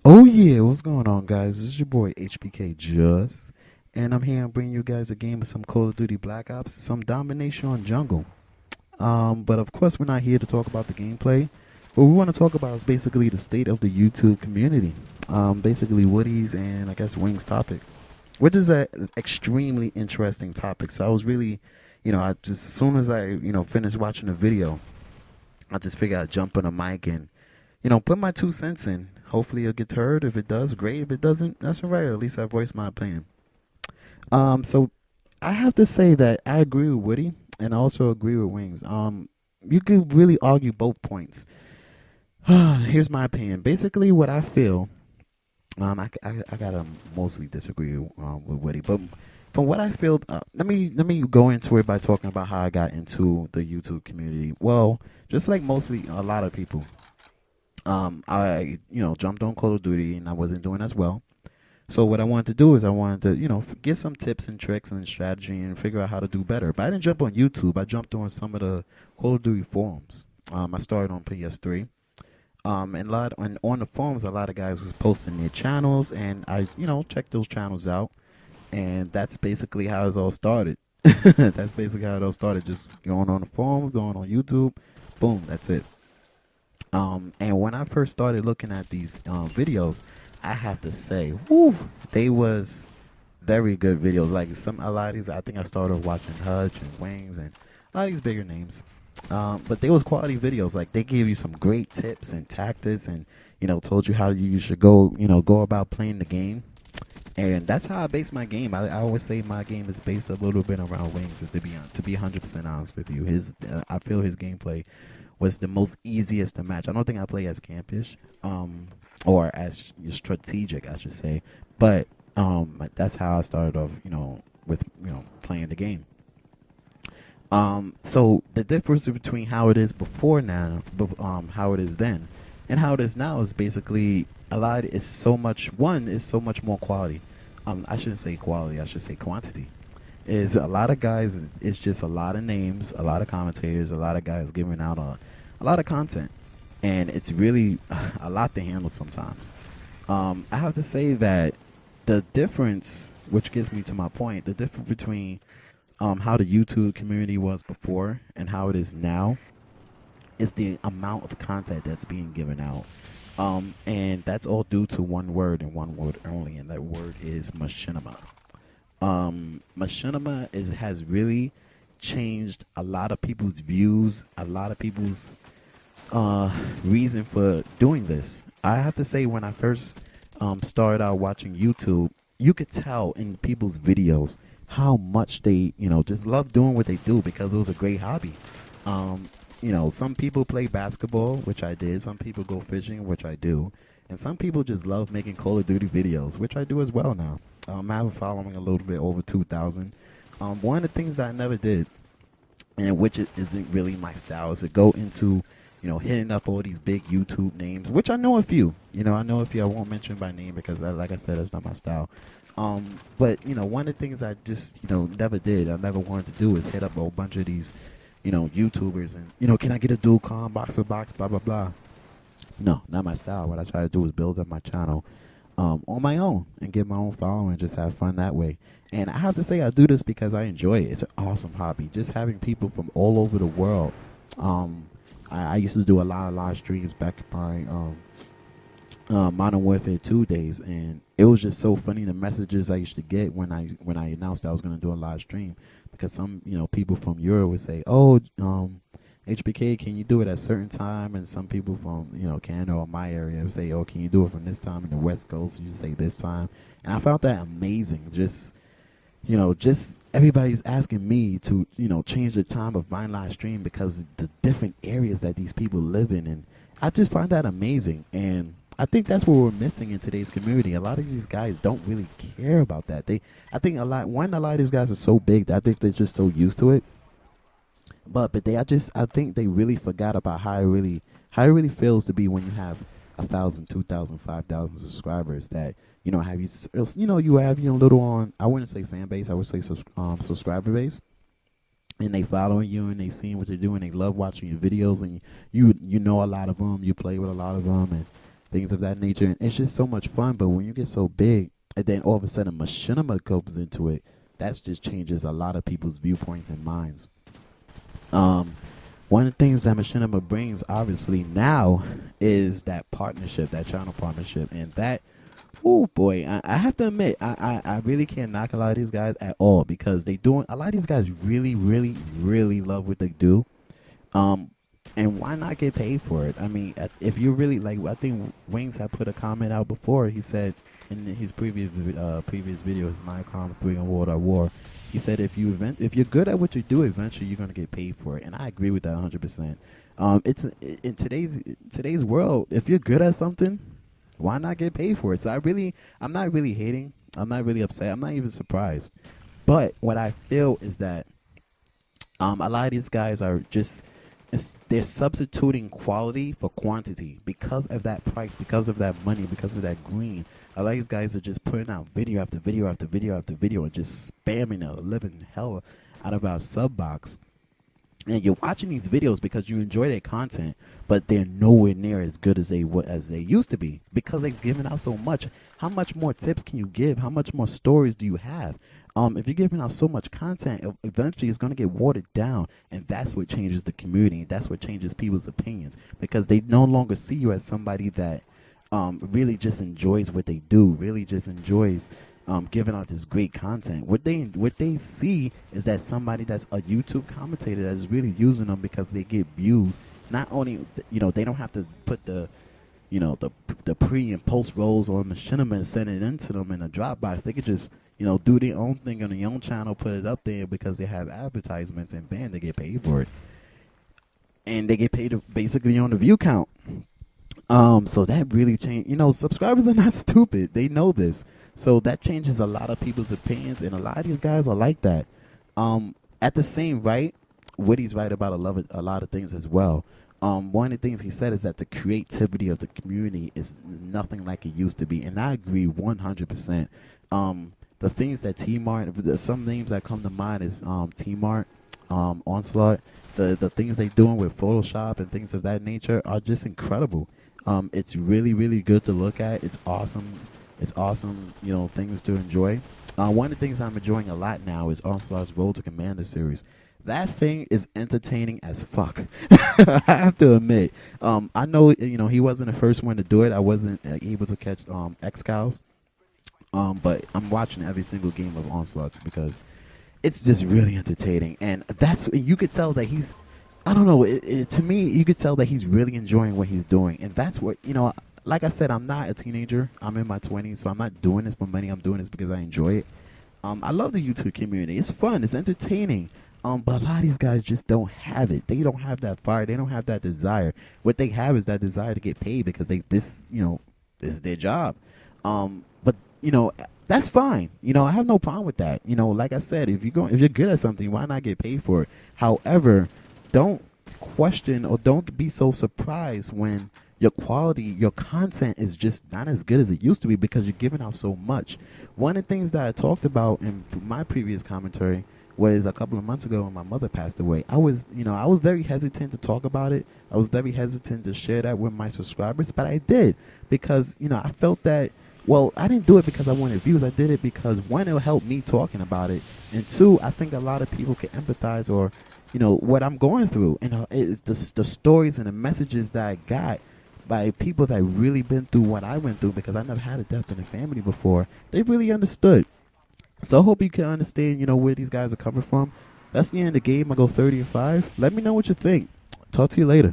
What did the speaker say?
Oh yeah, what's going on, guys? This is your boy HbkJust, and I'm here to bring you guys a game of some Call of Duty Black Ops, some domination on jungle. But of course, we're not here to talk about the gameplay. What we want to talk about is basically the state of the YouTube community. Basically Woody's and I guess Wing's topic, which is an extremely interesting topic. So I was really, I just as soon as I finished watching the video, I just figured I'd jump on a mic and put my 2 cents in. Hopefully it gets heard. If it does, great. If it doesn't, that's all right. At least I voiced my opinion. So I have to say that I agree with Woody and I also agree with Wings. You could really argue both points. Here's my opinion. Basically, what I feel, I gotta mostly disagree with Woody, but from what I feel, let me go into it by talking about how I got into the YouTube community. Well, just like mostly a lot of people, I jumped on Call of Duty and I wasn't doing as well. So what I wanted to do is I wanted to get some tips and tricks and strategy and figure out how to do better. But I didn't jump on YouTube. I jumped on some of the Call of Duty forums. I started on PS3. And on the forums, a lot of guys was posting their channels, and I checked those channels out, and that's basically how it all started. That's basically how it all started. Just going on the forums, going on YouTube, boom, that's it. And when I first started looking at these videos, I have to say, whew, they was very good videos. Like a lot of these, I think I started watching Hutch and Wings and a lot of these bigger names. But they was quality videos. Like they gave you some great tips and tactics, and told you how you should go about playing the game. And that's how I base my game. I always say my game is based a little bit around Wings. To be 100% honest with you, I feel his gameplay was the most easiest to match. I don't think I play as campish, or as strategic, I should say. But that's how I started off, with playing the game. So the difference between how it is before now, how it is then, and how it is now is basically a lot. Is so much one is so much more quality. I shouldn't say quality. I should say quantity. Is a lot of guys. It's just a lot of names, a lot of commentators, a lot of guys giving out a lot of content, and it's really a lot to handle sometimes. I have to say that the difference, which gets me to my point, the difference between how the YouTube community was before and how it is now is the amount of content that's being given out. And that's all due to one word and one word only, and that word is machinima. Machinima has really changed a lot of people's views, a lot of people's reason for doing this. I have to say, when I first started out watching YouTube, you could tell in people's videos how much they, just love doing what they do because it was a great hobby. Some people play basketball, which I did. Some people go fishing, which I do. And some people just love making Call of Duty videos, which I do as well now. I have a following a little bit over 2,000. One of the things I never did, and which isn't really my style, is to go into hitting up all these big YouTube names, which I know a few. I know a few. I won't mention by name because, like I said, that's not my style. But one of the things I just never did, I never wanted to do, is hit up a whole bunch of these YouTubers and can I get a dual com box or box, blah blah blah. No, not my style. What I try to do is build up my channel on my own and get my own following and just have fun that way. And I have to say, I do this because I enjoy it. It's an awesome hobby. Just having people from all over the world. I used to do a lot of live streams back in my Modern Warfare 2 days, and it was just so funny the messages I used to get when I announced I was going to do a live stream, because some people from Europe would say, "Oh, HBK, can you do it at a certain time?" And some people from Canada or my area would say, "Oh, can you do it from this time?" In the West Coast, you say this time, and I found that amazing. Just everybody's asking me to change the time of my live stream because of the different areas that these people live in, and I just find that amazing. And I think that's what we're missing in today's community. A lot of these guys don't really care about that. I think a lot of these guys are so big that I think they're just so used to it. But I think they really forgot about how it really feels to be when you have 1,000, 2,000, 5,000 subscribers. That have you have your little on. I wouldn't say fan base. I would say subscriber base. And they following you and they seeing what you're doing. They love watching your videos, and you know a lot of them. You play with a lot of them, and things of that nature. And it's just so much fun. But when you get so big, and then all of a sudden machinima goes into it, that just changes a lot of people's viewpoints and minds. Um, One of the things that machinima brings, obviously, now is that partnership, that channel partnership, and that. Oh boy, I have to admit, I really can't knock a lot of these guys at all because they doing a lot of these guys really, really, really love what they do. Um, and why not get paid for it? I mean, if you really like, I think Wings had put a comment out before. He said in his previous video, his 9.3 on World at War, he said if you're good at what you do, eventually you're gonna get paid for it, and I agree with that 100%. It's in today's world, if you're good at something, why not get paid for it? So I'm not really hating. I'm not really upset. I'm not even surprised. But what I feel is that a lot of these guys are just they're substituting quality for quantity because of that price, because of that money, because of that green. A lot of these guys are just putting out video after video after video after video and just spamming the living hell out of our sub box. And you're watching these videos because you enjoy their content, but they're nowhere near as good as they used to be because they've given out so much. How much more tips can you give? How much more stories do you have? If you're giving out so much content, eventually it's going to get watered down, and that's what changes the community. That's what changes people's opinions because they no longer see you as somebody that really just enjoys what they do, really just enjoys giving out this great content. What they see is that somebody that's a YouTube commentator that's really using them because they get views. Not only they don't have to put the pre and post rolls or machinima and send it into them in a Dropbox. They could just do their own thing on their own channel, put it up there because they have advertisements, and bam, they get paid for it, and they get paid basically on the view count. So that really changed. Subscribers are not stupid. They know this. So that changes a lot of people's opinions, and a lot of these guys are like that. At the same right, Woody's right about a lot of things as well. One of the things he said is that the creativity of the community is nothing like it used to be, and I agree 100%. The things that T-Mart, some names that come to mind is T-Mart, Onslaught, the things they doing with Photoshop and things of that nature are just incredible. It's really, really good to look at. It's awesome. It's awesome, things to enjoy. One of the things I'm enjoying a lot now is Onslaught's Road to Commander series. That thing is entertaining as fuck. I have to admit. I know, he wasn't the first one to do it. I wasn't able to catch X-Cows. But I'm watching every single game of Onslaught because it's just really entertaining. And you could tell that he's, I don't know, to me, you could tell that he's really enjoying what he's doing. And that's what, like I said, I'm not a teenager. I'm in my 20s, so I'm not doing this for money. I'm doing this because I enjoy it. I love the YouTube community. It's fun. It's entertaining. But a lot of these guys just don't have it. They don't have that fire. They don't have that desire. What they have is that desire to get paid because this is their job. But that's fine. I have no problem with that. Like I said, if you're good at something, why not get paid for it? However, don't question or don't be so surprised when your quality, your content is just not as good as it used to be because you're giving out so much. One of the things that I talked about in my previous commentary was a couple of months ago when my mother passed away. I was very hesitant to talk about it. I was very hesitant to share that with my subscribers, but I did because, I felt that, well, I didn't do it because I wanted views. I did it because, one, it'll help me talking about it, and two, I think a lot of people can empathize or, what I'm going through. And it's the stories and the messages that I got by people that really been through what I went through because I never had a death in the family before. They really understood. So I hope you can understand, where these guys are coming from. That's the end of the game. I go 30-5. Let me know what you think. Talk to you later.